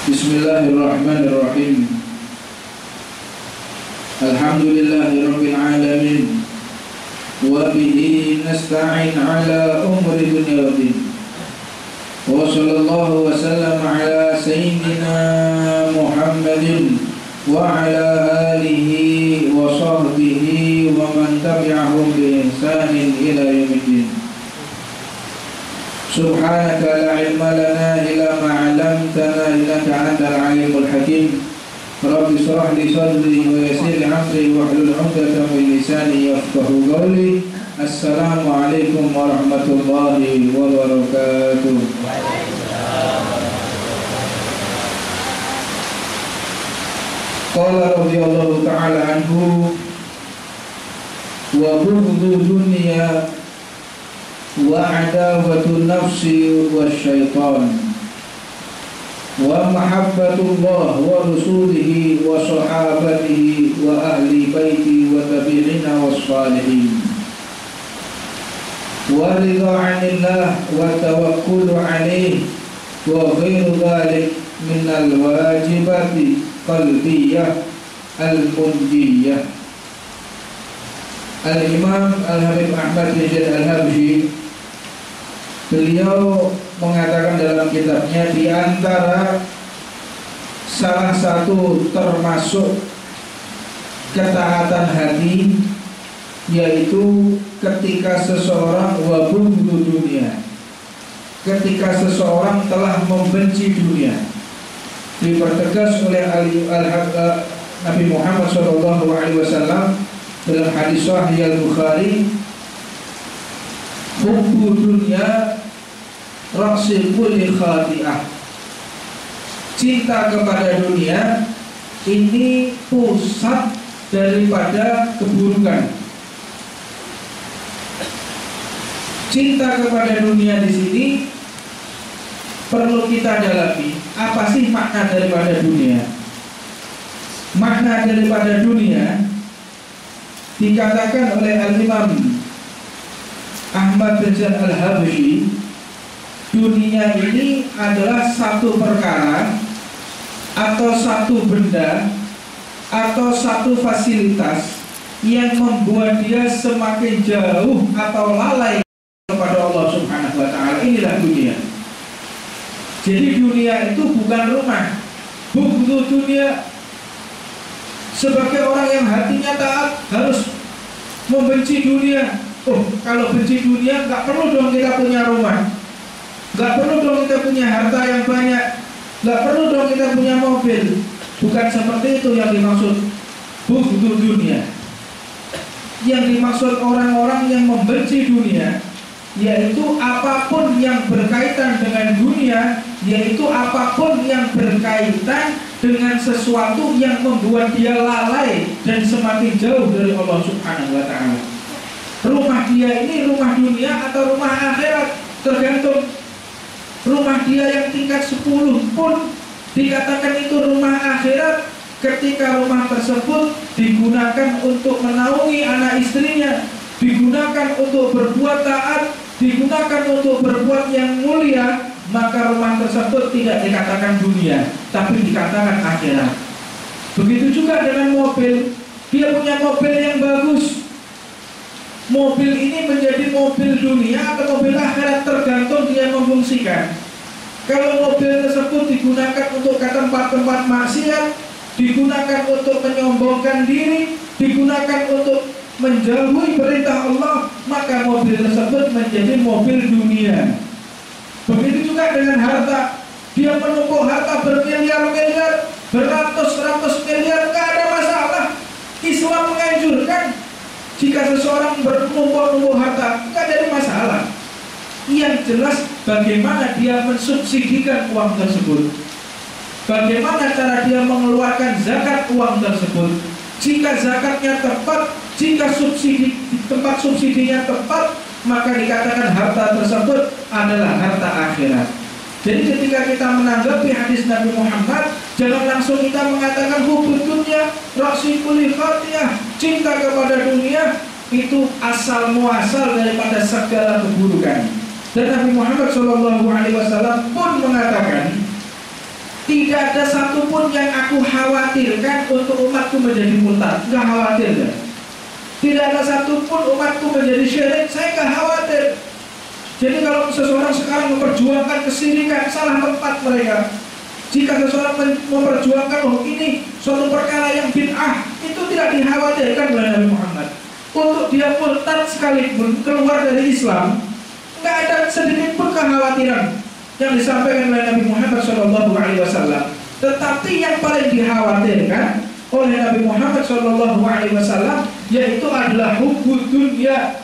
Bismillahirrahmanirrahim. Alhamdulillahirabbil alamin. Wa bihi nasta'in ala umri dunya wa din. Wa sallallahu wa sallam ala sayyidina Muhammadin wa ala alihi wa sahbihi wa man tabi'ahum bi ihsanin ila yaumiddin. Subhanaka la ilma lana illa ma 'allamtana innaka antal alimul hakim. Rabbi shrah li sadri wa yassir li amri wahlul 'uqdatam min lisani yafqahu qawli. Assalamu alaikum warahmatullahi wabarakatuh. Qala radhiyallahu ta'ala anhu wa bughdhu dunya wa adawatu nafsi wa syaitan wa mahabbatullah wa rasulihi wa sahabatihi wa ahli baiti wa tabi'ina wa salihin wa ridha 'anillah wa tawakkulu 'alaihi wa ghairu dhalik minal wajibati qalbiyyah al-mundiyah. Al-Imam Al-Habib Ahmad bin Zaid Al-Habsyi, beliau mengatakan dalam kitabnya, di antara salah satu termasuk ketaatan hati yaitu ketika seseorang wabughdhu dunia, ketika seseorang telah membenci dunia. Dipertegas oleh Nabi Muhammad SAW dalam hadis Sahih Al-Bukhari, hubbu dunya ra'si kulli khati'ah. Cinta kepada dunia ini pusat daripada keburukan. Cinta kepada dunia di sini perlu kita dalami. Apa sih makna daripada dunia? Makna daripada dunia dikatakan oleh Al-Imam Ahmad bin Zaid Al-Habsyi, dunia ini adalah satu perkara atau satu benda atau satu fasilitas yang membuat dia semakin jauh atau lalai kepada Allah Subhanahu wa ta'ala. Inilah dunia. Jadi dunia itu bukan rumah. Bughdhu dunia, sebagai orang yang hatinya taat harus membenci dunia. Oh, kalau benci dunia nggak perlu dong kita punya rumah, nggak perlu dong kita punya harta yang banyak, nggak perlu dong kita punya mobil. Bukan seperti itu yang dimaksud bughdhu dunia. Yang dimaksud orang-orang yang membenci dunia yaitu apapun yang berkaitan dengan dunia, yaitu apapun yang berkaitan dengan sesuatu yang membuat dia lalai dan semakin jauh dari Allah Subhanahu wa ta'ala. Rumah dia ini rumah dunia atau rumah akhirat, tergantung. Rumah dia yang tingkat 10 pun dikatakan itu rumah akhirat ketika rumah tersebut digunakan untuk menaungi anak istrinya, digunakan untuk berbuat taat, digunakan untuk berbuat yang mulia, maka rumah tersebut tidak dikatakan dunia, tapi dikatakan akhirat. Begitu juga dengan mobil. Dia punya mobil yang bagus. Mobil ini menjadi mobil dunia atau mobil akhirat, tergantung dia memfungsikan. Kalau mobil tersebut digunakan untuk ke tempat-tempat maksiat, digunakan untuk menyombongkan diri, digunakan untuk menjauhi perintah Allah, maka mobil tersebut menjadi mobil dunia. Begitu juga dengan harta. Dia menumpuk harta bermiliar-miliar, beratus-ratus miliar, tidak ada masalah. Islam menganjurkan jika seseorang bernumpuk-numpuk harta, tidak ada masalah. Yang jelas bagaimana dia mensubsidikan uang tersebut, bagaimana cara dia mengeluarkan zakat uang tersebut. Jika zakatnya tepat, jika tempat subsidinya tepat, maka dikatakan harta tersebut adalah harta akhirat. Jadi ketika kita menanggapi hadis Nabi Muhammad, jangan langsung kita mengatakan hubbud dunya ra'si kulli khati'ah. Cinta kepada dunia itu asal muasal daripada segala keburukan. Dan Nabi Muhammad SAW pun mengatakan, Tidak ada satupun yang aku khawatirkan untuk umatku menjadi murtad. Nggak khawatir kan? Tidak ada satupun umatku menjadi syirik, saya nggak khawatir. Jadi kalau seseorang sekarang memperjuangkan kesyirikan, salah tempat mereka. Jika seseorang memperjuangkan ini suatu perkara yang bid'ah, itu tidak dikhawatirkan oleh Nabi Muhammad. Untuk dia murtad sekalipun keluar dari Islam, nggak ada sedikit pun kekhawatiran yang disampaikan oleh Nabi Muhammad SAW. Tetapi yang paling dikhawatirkan oleh Nabi Muhammad SAW yaitu adalah hubbud dunya.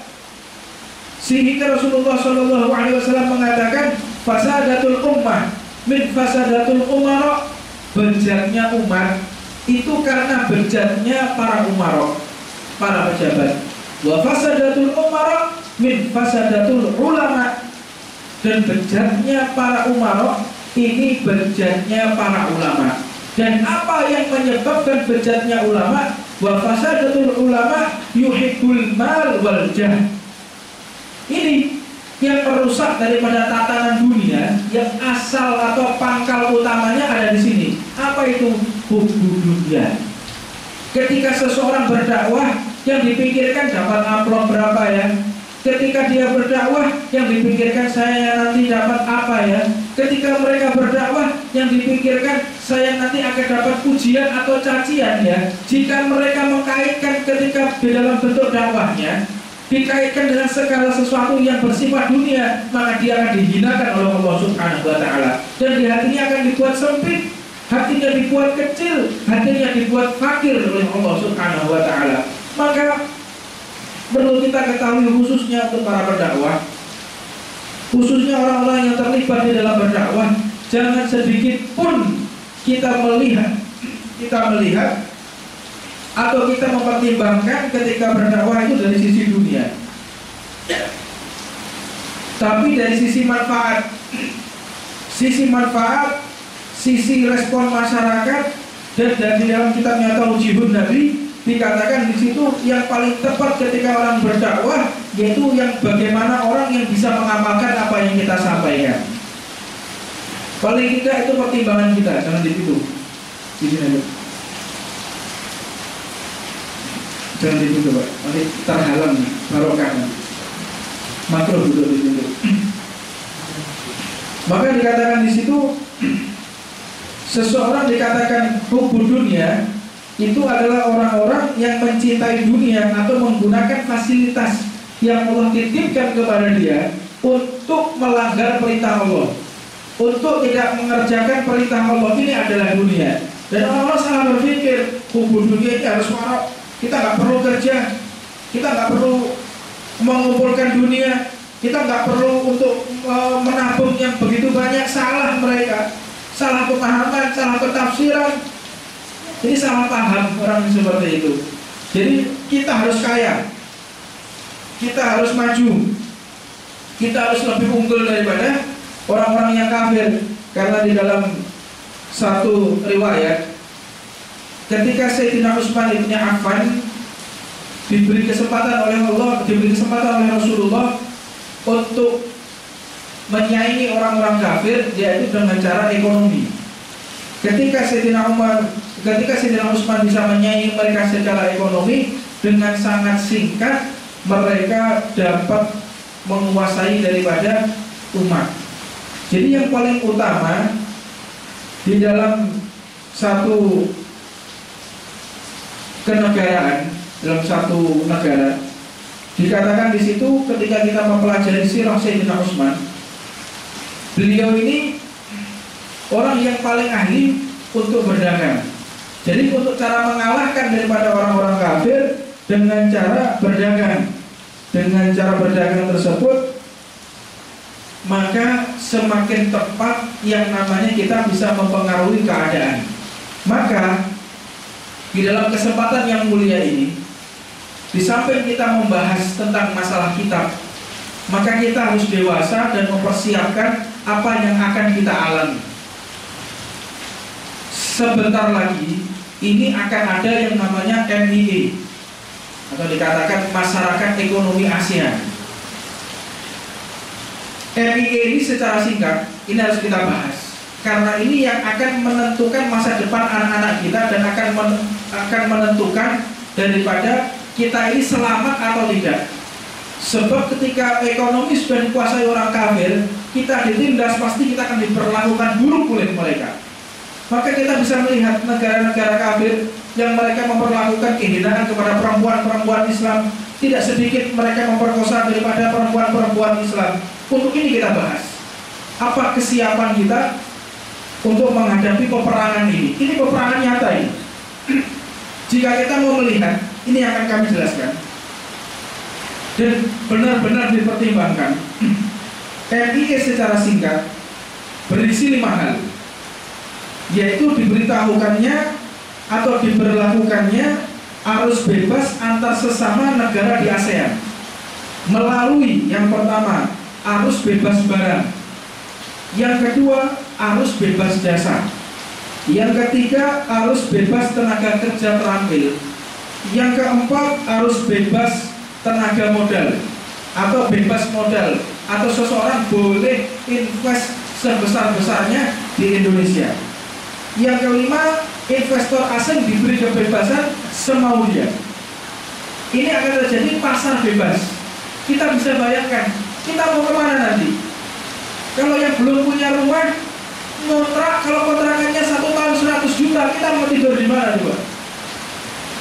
Sehingga Rasulullah SAW mengatakan fasadatul ummah min fasadatul umara, bejatnya umat itu karena bejatnya para umara, para pejabat. Wa fasadatul umara min fasadatul ulama, dan bejatnya para umara ini bejatnya para ulama. Dan apa yang menyebabkan bejatnya ulama? Wa fasadatul ulama yuhibbul mal wal jah. Ini yang merusak daripada tatanan dunia, yang asal atau pangkal utamanya ada di sini. Apa itu? Hubbud dunya. Ketika seseorang berdakwah, yang dipikirkan dapat amplop berapa ya? Ketika dia berdakwah, yang dipikirkan saya nanti dapat apa ya? Ketika mereka berdakwah, yang dipikirkan saya nanti akan dapat pujian atau cacian ya. Jika mereka mengkaitkan ketika di dalam bentuk dakwahnya dikaitkan dengan segala sesuatu yang bersifat dunia, maka dia akan dihinakan oleh Allah Subhanahu wa Ta'ala. Dan di hatinya akan dibuat sempit, hatinya dibuat kecil, hatinya dibuat fakir oleh Allah Subhanahu wa Ta'ala. Maka perlu kita ketahui, khususnya untuk para pendakwah, khususnya orang-orang yang terlibat di dalam berdakwah, jangan sedikit pun kita melihat atau kita mempertimbangkan ketika berdakwah itu dari sisi dunia, tapi dari sisi manfaat, sisi respon masyarakat. Dan di dalam kitabnya Tauhidun Nabi dikatakan di situ yang paling tepat ketika orang berdakwah yaitu yang bagaimana orang yang bisa mengamalkan apa yang kita sampaikan. Paling tidak itu pertimbangan kita, jangan di situ. Di sini aja. Jangan di situ, Pak. Nanti terhalang barokah. Makruh duduk di situ. Maka dikatakan di situ seseorang dikatakan hubbud dunya itu adalah orang-orang yang mencintai dunia atau menggunakan fasilitas yang Allah titipkan kepada dia untuk melanggar perintah Allah, untuk tidak mengerjakan perintah Allah. Ini adalah dunia. Dan orang-orang salah berpikir hubbud dunia ini harus marah. Kita nggak perlu kerja, kita nggak perlu mengumpulkan dunia, kita nggak perlu untuk menabung yang begitu banyak. Salah mereka, salah pemahaman, salah petafsiran. Ini salah paham orang yang seperti itu. Jadi kita harus kaya, kita harus maju, kita harus lebih unggul daripada orang-orang yang kafir. Karena di dalam satu riwayat, ketika Sayyidina Utsman bin Affan diberi kesempatan oleh Allah, diberi kesempatan oleh Rasulullah untuk menyaingi orang-orang kafir, yaitu dengan cara ekonomi. Ketika Sayyidina Utsman bisa menyaingi mereka secara ekonomi, dengan sangat singkat mereka dapat menguasai daripada umat. Jadi yang paling utama di dalam satu kenegaraan, dalam satu negara, dikatakan di situ ketika kita mempelajari sirah Sayyidina Utsman, beliau ini orang yang paling ahli untuk berdagang. Jadi untuk cara mengalahkan daripada orang-orang kafir dengan cara berdagang. Dengan cara berdagang tersebut, maka semakin tepat yang namanya kita bisa mempengaruhi keadaan. Maka di dalam kesempatan yang mulia ini, di samping kita membahas tentang masalah kitab, maka kita harus dewasa dan mempersiapkan apa yang akan kita alami. Sebentar lagi ini akan ada yang namanya MIE, atau dikatakan Masyarakat Ekonomi ASEAN. MIE ini secara singkat ini harus kita bahas. Karena ini yang akan menentukan masa depan anak-anak kita dan akan menentukan daripada kita ini selamat atau tidak. Sebab ketika ekonomi sudah dikuasai orang kafir, kita ditindas, pasti kita akan diperlakukan buruk oleh mereka. Maka kita bisa melihat negara-negara kafir yang mereka memperlakukan kehinaan kepada perempuan-perempuan Islam. Tidak sedikit mereka memperkosa daripada perempuan-perempuan Islam. Untuk ini kita bahas, apa kesiapan kita untuk menghadapi peperangan ini. Ini peperangan nyata ini. Jika kita mau melihat, ini akan kami jelaskan dan benar-benar dipertimbangkan. MIE secara singkat berisi 5 hal, yaitu diberitahukannya atau diberlakukannya arus bebas antar sesama negara di ASEAN melalui yang pertama arus bebas barang, yang kedua arus bebas jasa, yang ketiga arus bebas tenaga kerja terampil, yang keempat arus bebas tenaga modal atau bebas modal, atau seseorang boleh invest sebesar-besarnya di Indonesia. Yang kelima, investor asing diberi kebebasan semau dia. Ini akan terjadi pasar bebas. Kita bisa bayangkan, kita mau kemana nanti? Kalau yang belum punya rumah, ngontrak, kalau kontrakannya 1 tahun 100 juta, kita mau tidur di mana coba?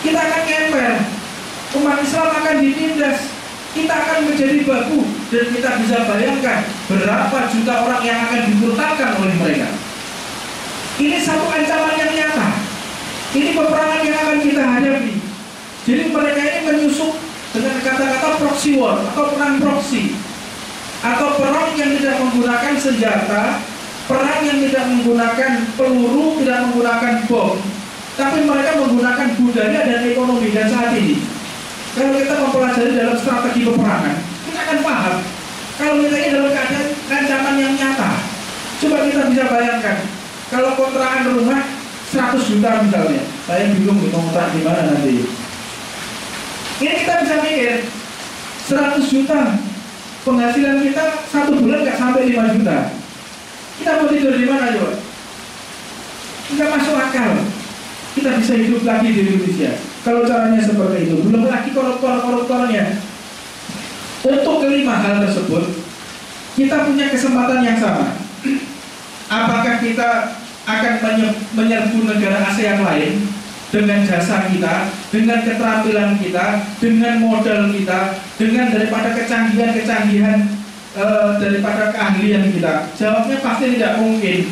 Kita akan ngemper. Umat Islam akan ditindas, kita akan menjadi babu, dan kita bisa bayangkan berapa juta orang yang akan dimurtadkan oleh mereka. Ini satu ancaman yang nyata. Ini peperangan yang akan kita hadapi. Jadi mereka ini menyusup dengan kata-kata proxy war atau perang proxy, atau perang yang tidak menggunakan senjata, perang yang tidak menggunakan peluru, tidak menggunakan bom, tapi mereka menggunakan budaya dan ekonomi. Dan saat ini, kalau kita mempelajari dalam strategi peperangan, kita akan paham kalau kita ini dalam keadaan ancaman yang nyata. Coba kita bisa bayangkan, kalau kontrakan rumah 100 juta misalnya, saya bingung mau kontrak di mana nanti. Ini kita bisa mikir, 100 juta penghasilan kita 1 bulan nggak sampai 5 juta. Kita mau tidur di mana coba? Nggak masuk akal. Kita bisa hidup lagi di Indonesia kalau caranya seperti itu. Belum lagi koruptornya. Untuk kelima hal tersebut, kita punya kesempatan yang sama. Apakah kita akan menyerbu negara ASEAN lain dengan jasa kita, dengan keterampilan kita, dengan modal kita, dengan daripada kecanggihan daripada keahlian kita? Jawabnya pasti tidak mungkin.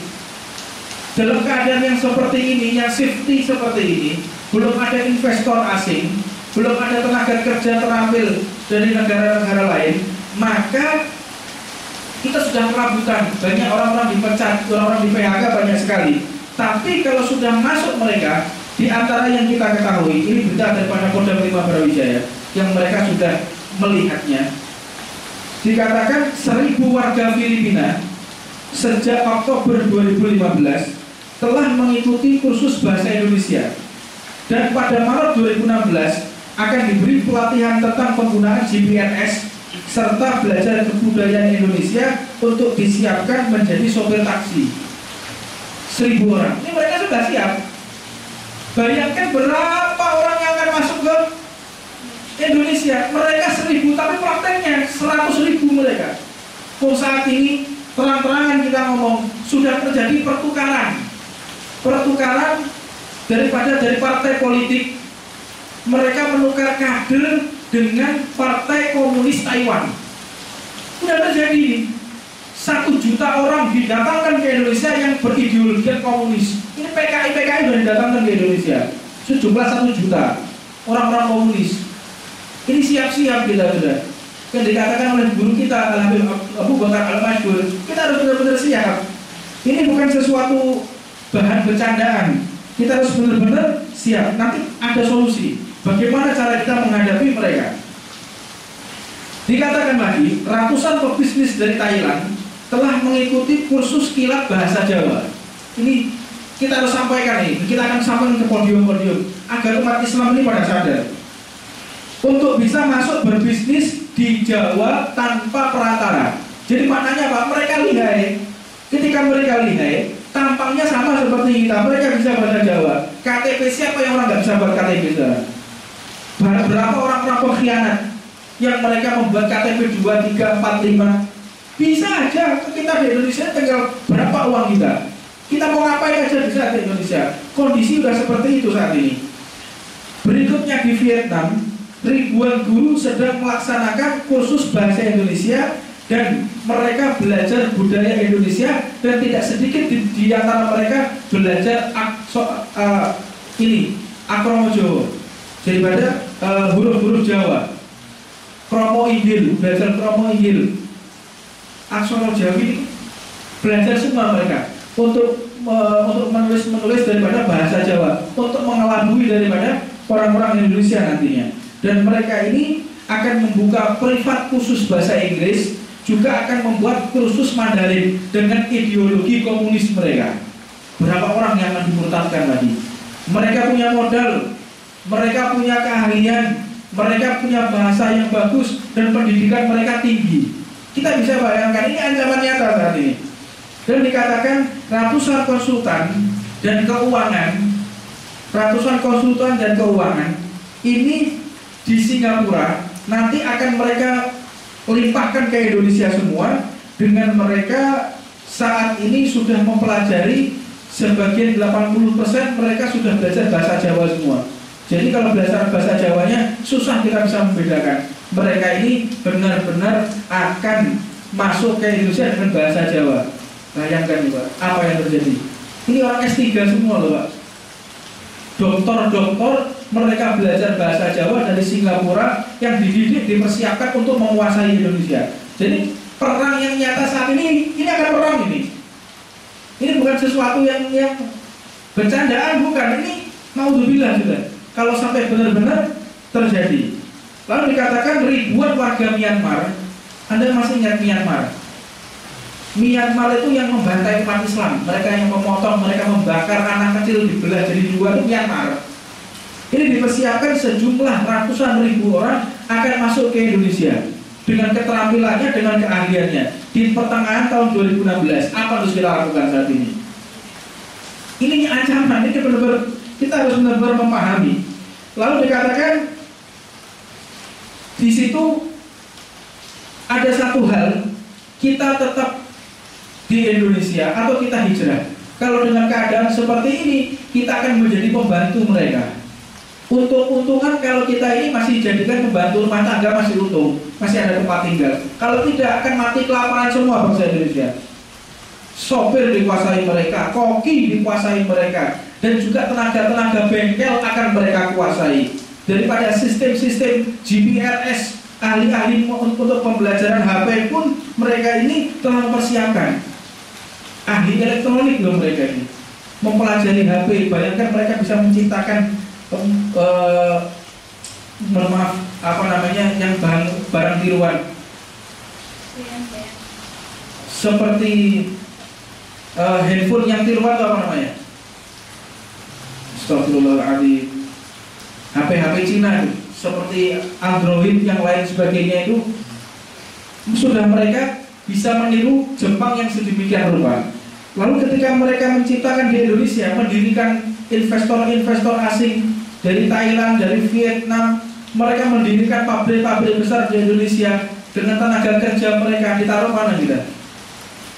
Dalam keadaan yang seperti ini, yang safety seperti ini, belum ada investor asing, belum ada tenaga kerja terampil dari negara-negara lain, maka kita sudah kerabutan. Banyak orang-orang dipecat, orang-orang di PHK banyak sekali. Tapi kalau sudah masuk mereka, di antara yang kita ketahui, ini berita daripada Kodam 5 Brawijaya yang mereka sudah melihatnya, dikatakan 1.000 warga Filipina sejak Oktober 2015 telah mengikuti kursus bahasa Indonesia, dan pada Maret 2016 akan diberi pelatihan tentang penggunaan GPRS serta belajar kebudayaan Indonesia untuk disiapkan menjadi sopir taksi. 1.000 orang. Ini mereka sudah siap. Bayangkan berapa orang yang akan masuk ke Indonesia. Mereka 1.000, tapi prakteknya 100.000 mereka. Saat ini terang-terangan kita ngomong, sudah terjadi pertukaran dari partai politik. Mereka menukar kader dengan Partai Komunis Taiwan. Sudah terjadi. 1 juta orang didatangkan ke Indonesia yang berideologi komunis. Ini PKI sudah didatangkan ke Indonesia. Sejumlah 1 juta orang-orang komunis. Ini siap-siap kita sudah. Yang dikatakan oleh guru kita Al-Habib Abu Bakar Al-Masyhur, kita harus benar-benar siap. Ini bukan sesuatu bahan bercandaan. Kita harus benar-benar siap. Nanti ada solusi. Bagaimana cara kita menghadapi mereka? Dikatakan lagi, ratusan pebisnis dari Thailand telah mengikuti kursus kilat bahasa Jawa. Ini kita harus sampaikan ini. Kita akan sampaikan ke podium-podium agar umat Islam ini pada sadar untuk bisa masuk berbisnis di Jawa tanpa perantara. Jadi maknanya apa? Mereka lihai. Ketika mereka lihai, tampangnya sama seperti kita, mereka bisa bahasa Jawa. KTP siapa yang orang nggak bisa buat KTP? Berapa orang-orang pengkhianat yang mereka membuat KTP 2, 3, 4, 5? Bisa aja kita di Indonesia tinggal berapa uang kita mau ngapain aja bisa di Indonesia. Kondisi udah seperti itu saat ini. Berikutnya di Vietnam, ribuan guru sedang melaksanakan kursus bahasa Indonesia dan mereka belajar budaya Indonesia, dan tidak sedikit di antara mereka belajar akromo Jawa, daripada huruf-huruf Jawa, kromo inggil, belajar kromo inggil, aksara Jawi, belajar semua mereka untuk menulis daripada bahasa Jawa, untuk mengelabui daripada orang-orang Indonesia nantinya. Dan mereka ini akan membuka privat khusus bahasa Inggris, juga akan membuat kursus Mandarin dengan ideologi komunis mereka. Berapa orang yang akan dimurtadkan tadi? Mereka punya modal, mereka punya keahlian, mereka punya bahasa yang bagus, dan pendidikan mereka tinggi. Kita bisa bayangkan, ini ancaman nyata saat ini. Dan dikatakan ratusan konsultan dan keuangan ini di Singapura nanti akan mereka limpahkan ke Indonesia semua, dengan mereka saat ini sudah mempelajari sebagian 80% mereka sudah belajar bahasa Jawa semua. Jadi kalau belajar bahasa Jawanya susah kita bisa membedakan. Mereka ini benar-benar akan masuk ke Indonesia dengan bahasa Jawa. Bayangkan nih Pak, apa yang terjadi? Ini orang S3 semua loh Pak. Doktor mereka belajar bahasa Jawa dari Singapura, yang dididik, dipersiapkan untuk menguasai Indonesia. Jadi perang yang nyata saat ini akan perang ini. Ini bukan sesuatu yang bercandaan, bukan. Ini naudzubillah juga. Kalau sampai benar-benar terjadi. Lalu dikatakan ribuan warga Myanmar. Anda masih ingat Myanmar? Myanmar itu yang membantai umat Islam, mereka yang memotong, mereka membakar anak kecil, dibelah jadi dua, itu Myanmar. Ini dipersiapkan sejumlah ratusan ribu orang akan masuk ke Indonesia dengan keterampilannya, dengan keahliannya. Di pertengahan tahun 2016, apa harus kita lakukan saat ini? Ini ancaman, ini benar-benar kita harus benar-benar memahami. Lalu dikatakan di situ ada satu hal, kita tetap di Indonesia atau kita hijrah. Kalau dengan keadaan seperti ini, kita akan menjadi pembantu mereka. Untung-untungan kalau kita ini masih jadikan pembantu rumah tangga, masih untung, masih ada tempat tinggal. Kalau tidak, akan mati kelaparan semua bangsa Indonesia. Sopir dikuasai mereka, koki dikuasai mereka, dan juga tenaga-tenaga bengkel akan mereka kuasai. Daripada sistem-sistem GPRS, ahli-ahli untuk pembelajaran HP pun mereka ini telah mempersiapkan. Ahli elektronik loh mereka ini, mempelajari HP. Bayangkan mereka bisa menciptakan yang barang tiruan seperti handphone yang tiruan itu apa namanya? Astagfirullahaladzim. HP Cina itu, seperti Android yang lain sebagainya, itu sudah mereka bisa meniru Jepang yang sedemikian rupa. Lalu ketika mereka menciptakan di Indonesia, mendirikan investor-investor asing dari Thailand, dari Vietnam, mereka mendirikan pabrik-pabrik besar di Indonesia dengan tenaga kerja mereka. Ditaruh mana kita?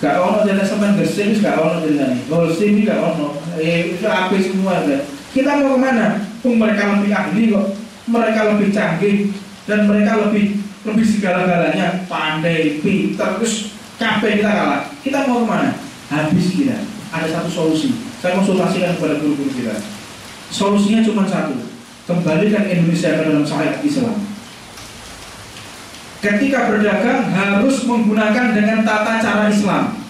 Gak ono jatah semen gersing, gak ono jatah nih. Golsim gak ono. Itu apa semua ada. Kita mau kemana? Mereka lebih ahli kok, mereka lebih canggih, dan mereka lebih segala-galanya, pandai, pintar, terus capek kita kalah. Kita mau kemana? Habis kita. Ada satu solusi. Saya konsultasikan kepada guru-guru kita. Solusinya cuma satu: kembalikan Indonesia ke dalam syariat Islam. Ketika berdagang harus menggunakan dengan tata cara Islam.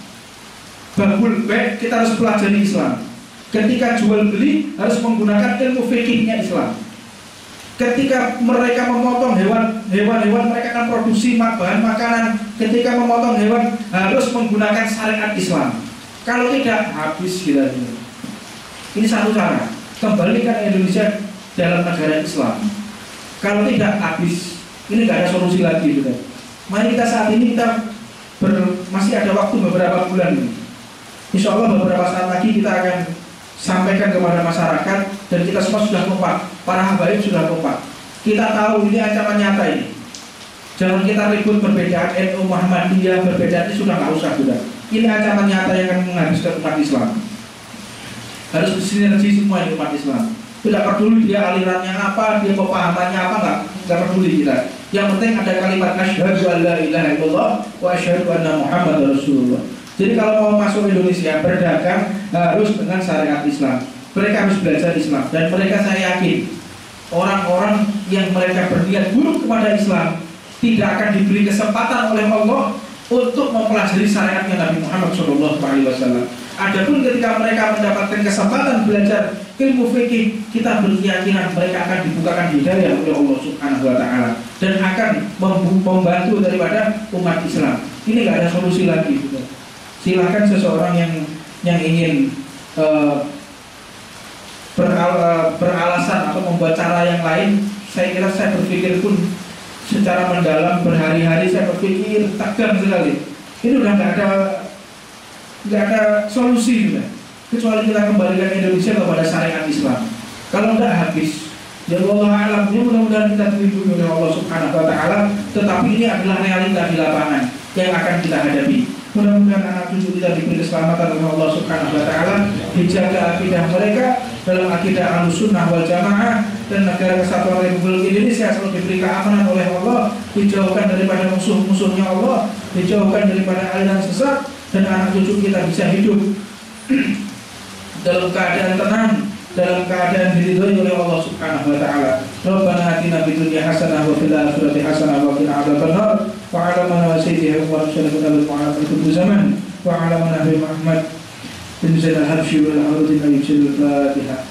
Babul baik, kita harus pelajari Islam. Ketika jual beli harus menggunakan ilmu fikihnya Islam. Ketika mereka memotong hewan-hewan mereka akan produksi bahan makanan. Ketika memotong hewan harus menggunakan syariat Islam. Kalau tidak, habis kita ini. Ini satu cara. Kembalikan Indonesia dalam negara Islam. Kalau tidak, habis. Ini tidak ada solusi lagi gitu. Mari kita saat ini masih ada waktu beberapa bulan ini. Insya Allah beberapa saat lagi kita akan sampaikan kepada masyarakat, dan kita semua sudah kompak, para habaib sudah kompak. Kita tahu ini ancaman nyata ini. Jangan kita ribut perbedaan NU Muhammadiyah, perbedaan ini sudah nggak usah sudah. Ini ancaman nyata yang akan menghabiskan umat Islam. Harus bersinergi semua di umat Islam. Tidak peduli dia alirannya apa, dia pemahamannya apa, nggak peduli kita. Yang penting ada kalimat asyhadu an la ilaha illallah wa asyhadu anna Muhammadar Rasulullah. Jadi kalau mau masuk Indonesia berdagang harus dengan syariat Islam. Mereka harus belajar Islam, dan mereka saya yakin orang-orang yang mereka berniat buruk kepada Islam tidak akan diberi kesempatan oleh Allah untuk mempelajari syariatnya Nabi Muhammad SAW. Adapun ketika mereka mendapatkan kesempatan belajar ilmu fikih, kita berkeyakinan mereka akan dibukakan hidayah oleh Allah Subhanahu wa Ta'ala dan akan membantu daripada umat Islam. Ini nggak ada solusi lagi. Silakan seseorang yang ingin beralasan atau membuat cara yang lain. Saya kira saya berpikir pun secara mendalam berhari-hari, saya berpikir tegang sekali. Ini udah nggak ada solusi juga, kecuali kita kembalikan Indonesia kepada syariat Islam. Kalau nggak habis, ya Allah alam. Ini mudah-mudahan kita dilindungi oleh Allah Subhanahu wa Ta'ala. Tetapi ini adalah realita di lapangan yang akan kita hadapi. Mudah-mudahan anak cucu kita diberi keselamatan oleh Allah Subhanahu wa Ta'ala, dijaga akidah mereka dalam akidah Ahlussunnah wal Jamaah, dan negara kesatuan Republik Indonesia selalu diberi keamanan oleh Allah, dijauhkan daripada musuh-musuhnya Allah, dijauhkan daripada aliran sesat, dan anak cucu kita bisa hidup dalam keadaan tenang, dalam keadaan diridhoi oleh Allah Subhanahu wa Ta'ala. Rabbana atina fid dunya hasanah wa fil akhirati hasanah wa qina adzabannar. Wa 'ala man wasayyihi wa sallallahu alaihi zaman wa 'ala man Muhammad bin Zaid al-Habsyi wal Arudi al-Fatihah.